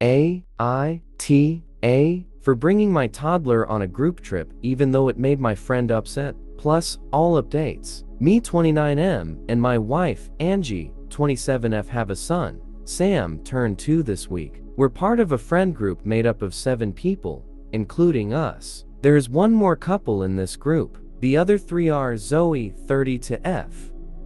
AITA for bringing my toddler on a group trip even though it made my friend upset. Plus, all updates. Me 29M and my wife, Angie, 27F have a son, Sam, turned 2 this week. We're part of a friend group made up of 7 people, including us. There is one more couple in this group. The other 3 are Zoe, 30F,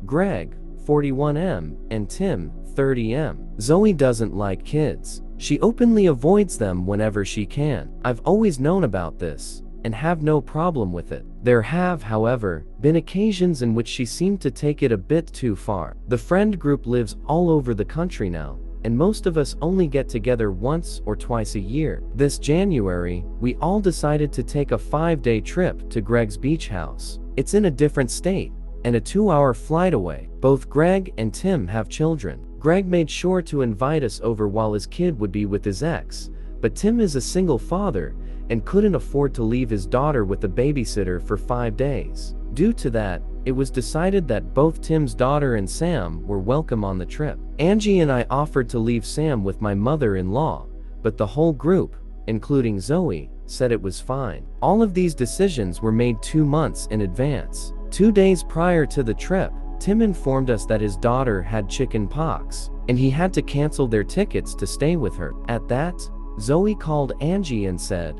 Greg, 41M, and Tim, 30M. Zoe doesn't like kids. She openly avoids them whenever she can. I've always known about this, and have no problem with it. There have, however, been occasions in which she seemed to take it a bit too far. The friend group lives all over the country now, and most of us only get together once or twice a year. This January, we all decided to take a 5-day trip to Greg's beach house. It's in a different state, and a 2-hour flight away. Both Greg and Tim have children. Greg made sure to invite us over while his kid would be with his ex, but Tim is a single father and couldn't afford to leave his daughter with a babysitter for 5 days. Due to that, it was decided that both Tim's daughter and Sam were welcome on the trip. Angie and I offered to leave Sam with my mother-in-law, but the whole group, including Zoe, said it was fine. All of these decisions were made 2 months in advance. 2 days prior to the trip, Tim informed us that his daughter had chicken pox, and he had to cancel their tickets to stay with her. At that, Zoe called Angie and said,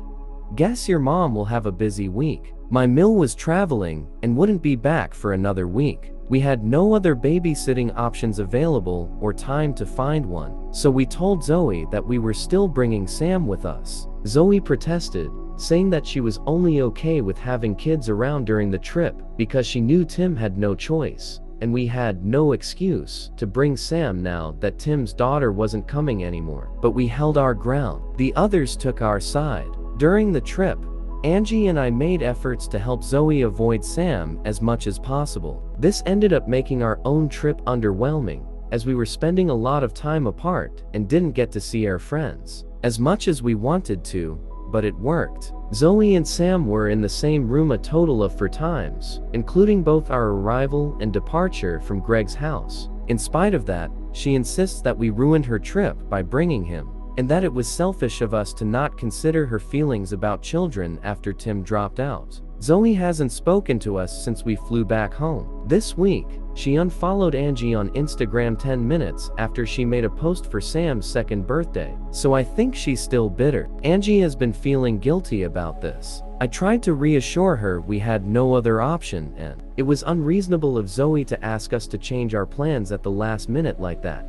"Guess your mom will have a busy week." My Mill was traveling and wouldn't be back for another week. We had no other babysitting options available or time to find one, so we told Zoe that we were still bringing Sam with us. Zoe protested, saying that she was only okay with having kids around during the trip because she knew Tim had no choice, and we had no excuse to bring Sam now that Tim's daughter wasn't coming anymore. But we held our ground. The others took our side. During the trip, Angie and I made efforts to help Zoe avoid Sam as much as possible. This ended up making our own trip underwhelming, as we were spending a lot of time apart and didn't get to see our friends as much as we wanted to, but it worked. Zoe and Sam were in the same room a total of 4 times, including both our arrival and departure from Greg's house. In spite of that, she insists that we ruined her trip by bringing him, and that it was selfish of us to not consider her feelings about children after Tim dropped out. Zoe hasn't spoken to us since we flew back home. This week, she unfollowed Angie on Instagram 10 minutes after she made a post for Sam's 2nd birthday, so I think she's still bitter. Angie has been feeling guilty about this. I tried to reassure her we had no other option, and it was unreasonable of Zoe to ask us to change our plans at the last minute like that.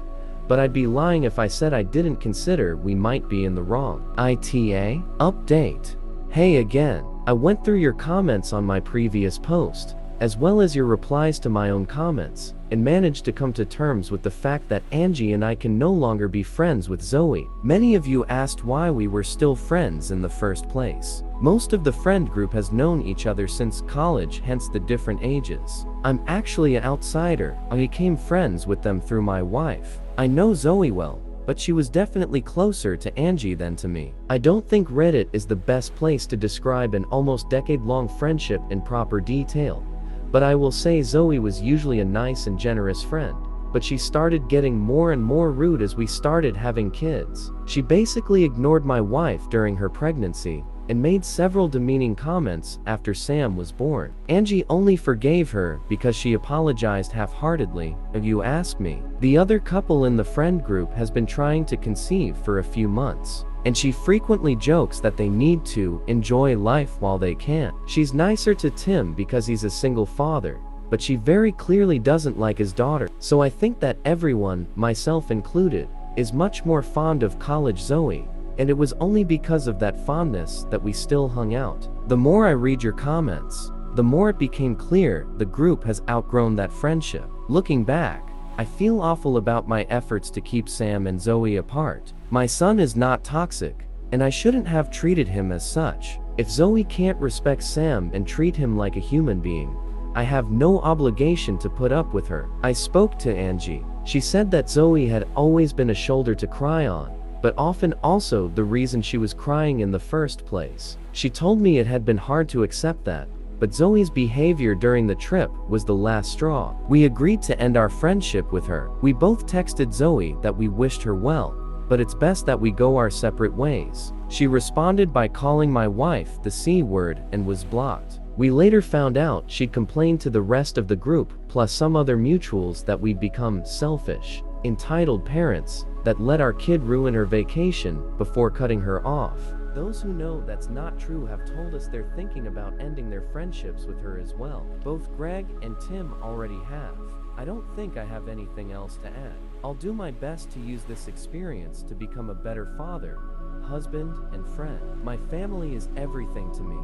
But I'd be lying if I said I didn't consider we might be in the wrong. AITA update. Hey again. I went through your comments on my previous post, as well as your replies to my own comments, and managed to come to terms with the fact that Angie and I can no longer be friends with Zoe. Many of you asked why we were still friends in the first place. Most of the friend group has known each other since college, hence the different ages. I'm actually an outsider. I became friends with them through my wife. I know Zoe well, but she was definitely closer to Angie than to me. I don't think Reddit is the best place to describe an almost decade-long friendship in proper detail, but I will say Zoe was usually a nice and generous friend, but she started getting more and more rude as we started having kids. She basically ignored my wife during her pregnancy, and made several demeaning comments after Sam was born. Angie only forgave her because she apologized half-heartedly, if you ask me. The other couple in the friend group has been trying to conceive for a few months, and she frequently jokes that they need to enjoy life while they can. She's nicer to Tim because he's a single father, but she very clearly doesn't like his daughter. So I think that everyone, myself included, is much more fond of college Zoe, and it was only because of that fondness that we still hung out. The more I read your comments, the more it became clear the group has outgrown that friendship. Looking back, I feel awful about my efforts to keep Sam and Zoe apart. My son is not toxic, and I shouldn't have treated him as such. If Zoe can't respect Sam and treat him like a human being, I have no obligation to put up with her. I spoke to Angie. She said that Zoe had always been a shoulder to cry on, but often also the reason she was crying in the first place. She told me it had been hard to accept that, but Zoe's behavior during the trip was the last straw. We agreed to end our friendship with her. We both texted Zoe that we wished her well, but it's best that we go our separate ways. She responded by calling my wife the C word and was blocked. We later found out she'd complained to the rest of the group, plus some other mutuals, that we'd become selfish, entitled parents that let our kid ruin her vacation before cutting her off. Those who know that's not true have told us they're thinking about ending their friendships with her as well. Both Greg and Tim already have. I don't think I have anything else to add. I'll do my best to use this experience to become a better father, husband, and friend. My family is everything to me,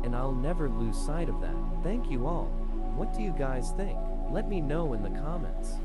and I'll never lose sight of that. Thank you all. What do you guys think? Let me know in the comments.